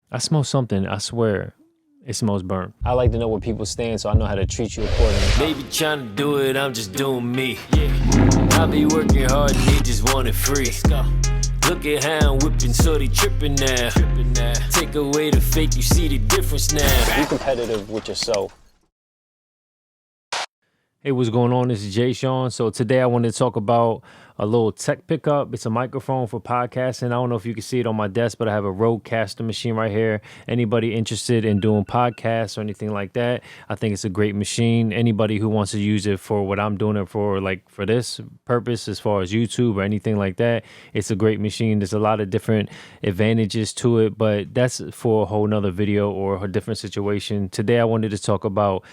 I smell something. I swear. It smells burnt. I like to know where people stand so I know how to treat you accordingly. Baby trying to do it, I'm just doing me. I be working hard and they just want it free. Look at how I'm whipping, so they tripping now. Take away the fake, you see the difference now. Be competitive with yourself. Hey, what's going on? This is Jsean. So today I wanted to talk about a little tech pickup. It's a microphone for podcasting. I don't know if you can see it on my desk, but I have a Rodecaster machine right here. Anybody interested in doing podcasts or anything like that, I think it's a great machine. Anybody who wants to use it for what I'm doing it for, like for this purpose, as far as YouTube or anything like that, it's a great machine. There's a lot of different advantages to it, but that's for a whole nother video or a different situation. Today I wanted to talk about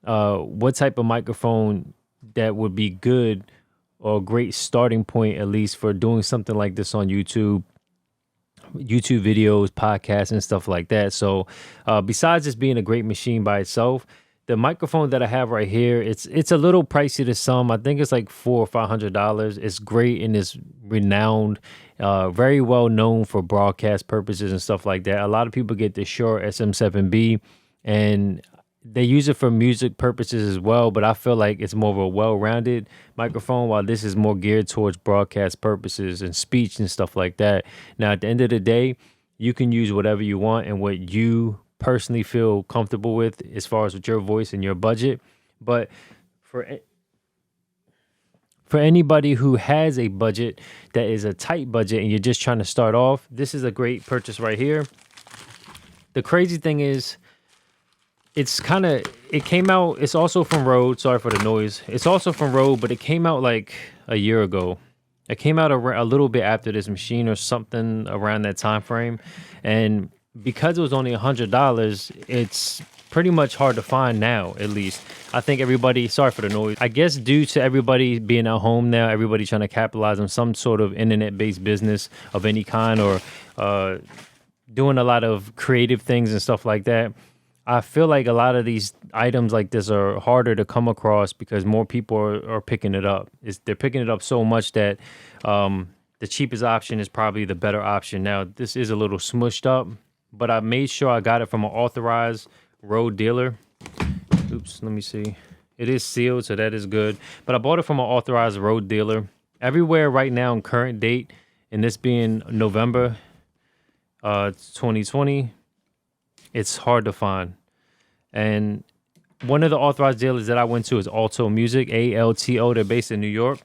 what type of microphone that would be good or a great starting point, at least for doing something like this on YouTube videos, podcasts, and stuff like that. So besides just being a great machine by itself, the microphone that I have right here, it's a little pricey to some. I think it's like $400 or $500. It's great and it's renowned, very well known for broadcast purposes and stuff like that. A lot of people get the Shure SM7B and they use it for music purposes as well, but I feel like it's more of a well-rounded microphone, while this is more geared towards broadcast purposes and speech and stuff like that. Now, at the end of the day, you can use whatever you want and what you personally feel comfortable with as far as with your voice and your budget. But for anybody who has a budget that is a tight budget and you're just trying to start off, this is a great purchase right here. The crazy thing is, it came out, it's also from Rode, sorry for the noise. It's also from Rode, but it came out like a year ago. It came out a little bit after this machine or something around that time frame. And because it was only $100, it's pretty much hard to find now, at least. I think everybody, sorry for the noise. I guess due to everybody being at home now, everybody trying to capitalize on some sort of internet-based business of any kind or doing a lot of creative things and stuff like that. I feel like a lot of these items like this are harder to come across because more people are picking it up. They're picking it up so much that the cheapest option is probably the better option. Now, this is a little smushed up, but I made sure I got it from an authorized Rode dealer. Oops, let me see. It is sealed, so that is good. But I bought it from an authorized Rode dealer. Everywhere right now in current date, and this being November 2020, it's hard to find. And one of the authorized dealers that I went to is Alto Music, ALTO. They're based in New York.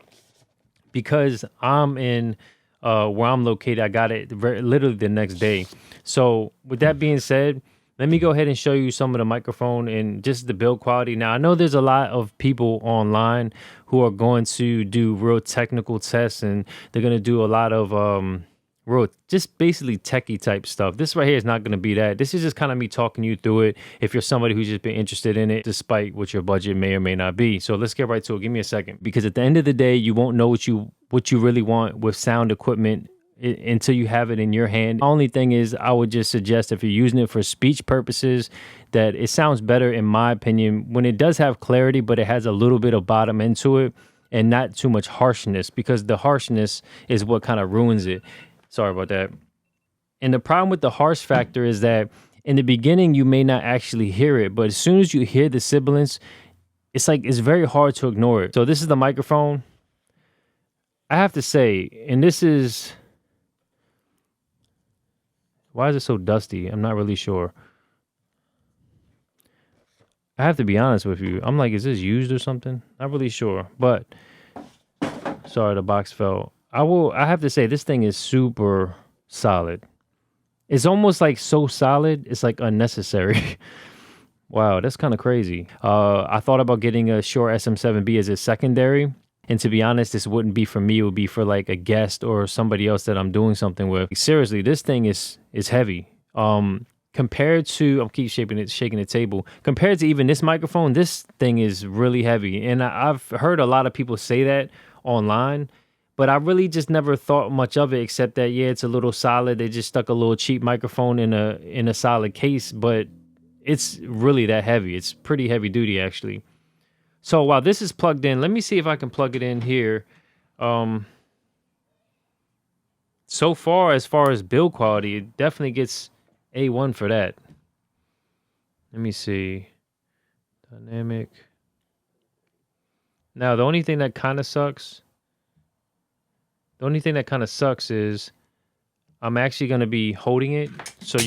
Because I'm in where I'm located, I got it literally the next day. So with that being said, let me go ahead and show you some of the microphone and just the build quality. Now, I know there's a lot of people online who are going to do real technical tests, and they're going to do a lot of just basically techie type stuff. This right here is not going to be that. This is just kind of me talking you through it if you're somebody who's just been interested in it, despite what your budget may or may not be. So let's get right to it. Give me a second. Because at the end of the day, you won't know what you really want with sound equipment until you have it in your hand. The only thing is, I would just suggest if you're using it for speech purposes, that it sounds better, in my opinion, when it does have clarity, but it has a little bit of bottom end to it and not too much harshness, because the harshness is what kind of ruins it. Sorry about that. And the problem with the harsh factor is that in the beginning, you may not actually hear it, but as soon as you hear the sibilance, it's very hard to ignore it. So this is the microphone. I have to say, and this is, why is it so dusty? I'm not really sure. I have to be honest with you. I'm like, is this used or something? Not really sure, but sorry, the box fell. I have to say, this thing is super solid. It's almost like so solid, it's like unnecessary. Wow, that's kind of crazy. I thought about getting a Shure SM7B as a secondary. And to be honest, this wouldn't be for me. It would be for like a guest or somebody else that I'm doing something with. Seriously, this thing is heavy. Compared to, I'm keep shaking the table. Compared to even this microphone, this thing is really heavy. And I've heard a lot of people say that online, but I really just never thought much of it, except that, yeah, it's a little solid. They just stuck a little cheap microphone in a solid case, but it's really that heavy. It's pretty heavy duty, actually. So while this is plugged in, let me see if I can plug it in here. So far as build quality, it definitely gets A1 for that. Let me see. Dynamic. Now, the only thing that kind of sucks is I'm actually going to be holding it. So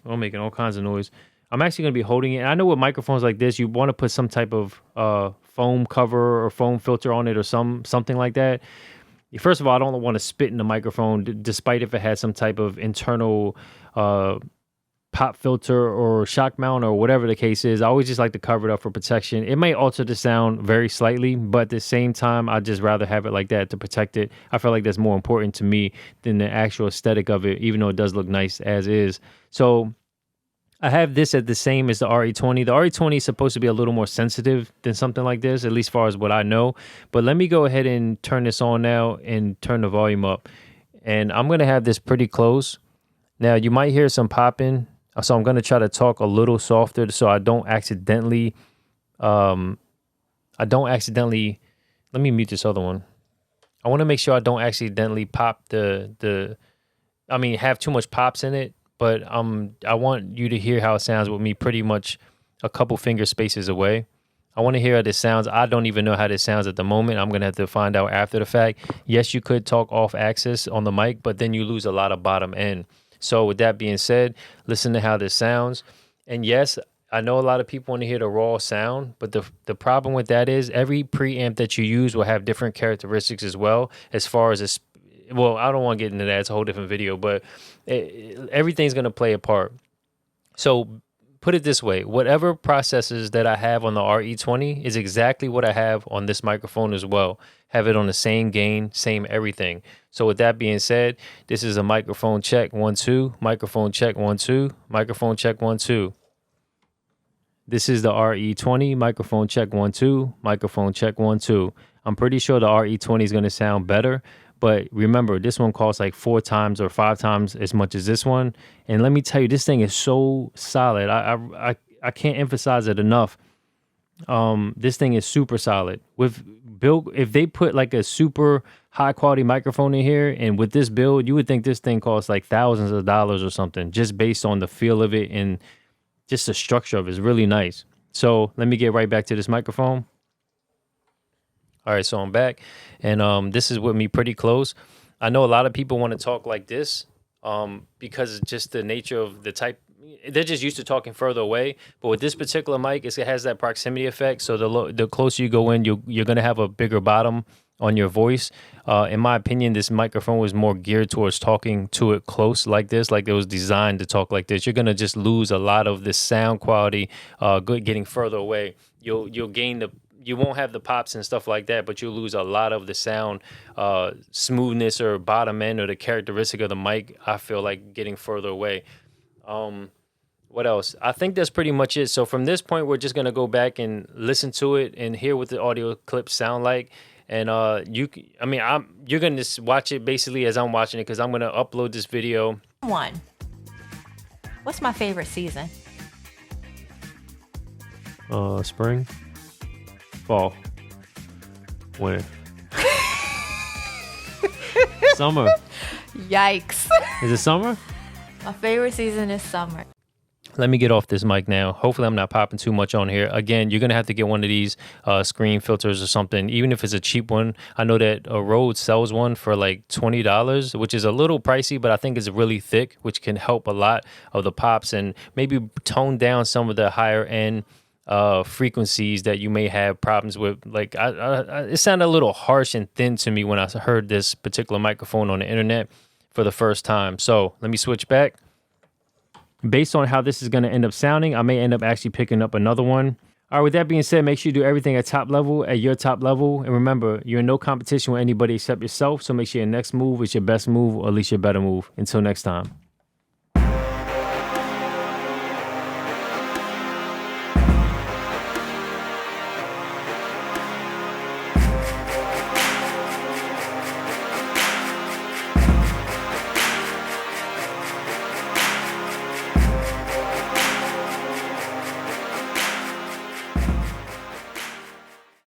I'm making all kinds of noise. I'm actually going to be holding it. And I know with microphones like this, you want to put some type of foam cover or foam filter on it or something like that. First of all, I don't want to spit in the microphone, despite if it has some type of internal pop filter or shock mount or whatever the case is. I always just like to cover it up for protection. It may alter the sound very slightly, but at the same time, I'd just rather have it like that to protect it. I feel like that's more important to me than the actual aesthetic of it, even though it does look nice as is. So I have this at the same as the RE20. The RE20 is supposed to be a little more sensitive than something like this, at least as far as what I know. But let me go ahead and turn this on now and turn the volume up. And I'm going to have this pretty close. Now, you might hear some popping. So I'm going to try to talk a little softer so I don't accidentally, let me mute this other one. I want to make sure I don't accidentally pop have too much pops in it, but I want you to hear how it sounds with me pretty much a couple finger spaces away. I want to hear how this sounds. I don't even know how this sounds at the moment. I'm going to have to find out after the fact. Yes, you could talk off axis on the mic, but then you lose a lot of bottom end. So with that being said, listen to how this sounds. And yes, I know a lot of people want to hear the raw sound, but the problem with that is every preamp that you use will have different characteristics as well, as far as I don't want to get into that. It's a whole different video, but everything's going to play a part. So put it this way, whatever processors that I have on the RE20 is exactly what I have on this microphone as well. Have it on the same gain, same everything. So with that being said, this is a microphone check 1 2, microphone check 1 2, microphone check 1 2. This is the RE20, microphone check 1 2, microphone check 1 2. I'm pretty sure the RE20 is going to sound better, but remember, this one costs like 4 times or 5 times as much as this one. And let me tell you, this thing is so solid. I can't emphasize it enough. This thing is super solid. If they put like a super high quality microphone in here, and with this build, you would think this thing costs like thousands of dollars or something, just based on the feel of it and just the structure of it. Is really nice. So let me get right back to this microphone. All right, so I'm back, and this is with me pretty close. I know a lot of people want to talk like this because it's just the nature of the type. They're just used to talking further away. But with this particular mic, it has that proximity effect. So the closer you go in, you're going to have a bigger bottom on your voice. In my opinion, this microphone was more geared towards talking to it close like this, like it was designed to talk like this. You're going to just lose a lot of the sound quality getting further away. You'll gain you won't have the pops and stuff like that, but you'll lose a lot of the sound smoothness or bottom end or the characteristic of the mic, I feel like, getting further away. What else? I think that's pretty much it. So from this point, we're just going to go back and listen to it and hear what the audio clips sound like. And you're going to just watch it basically as I'm watching it, because I'm going to upload this video. What's my favorite season? Spring, fall, winter, summer. Yikes. Is it summer? My favorite season is summer. Let me get off this mic now. Hopefully I'm not popping too much on here. Again, you're going to have to get one of these screen filters or something, even if it's a cheap one. I know that Rode sells one for like $20, which is a little pricey, but I think it's really thick, which can help a lot of the pops and maybe tone down some of the higher end frequencies that you may have problems with. Like it sounded a little harsh and thin to me when I heard this particular microphone on the internet for the first time. So let me switch back. Based on how this is going to end up sounding, I may end up actually picking up another one. All right, with that being said, make sure you do everything at your top level. And remember, you're in no competition with anybody except yourself. So make sure your next move is your best move, or at least your better move. Until next time.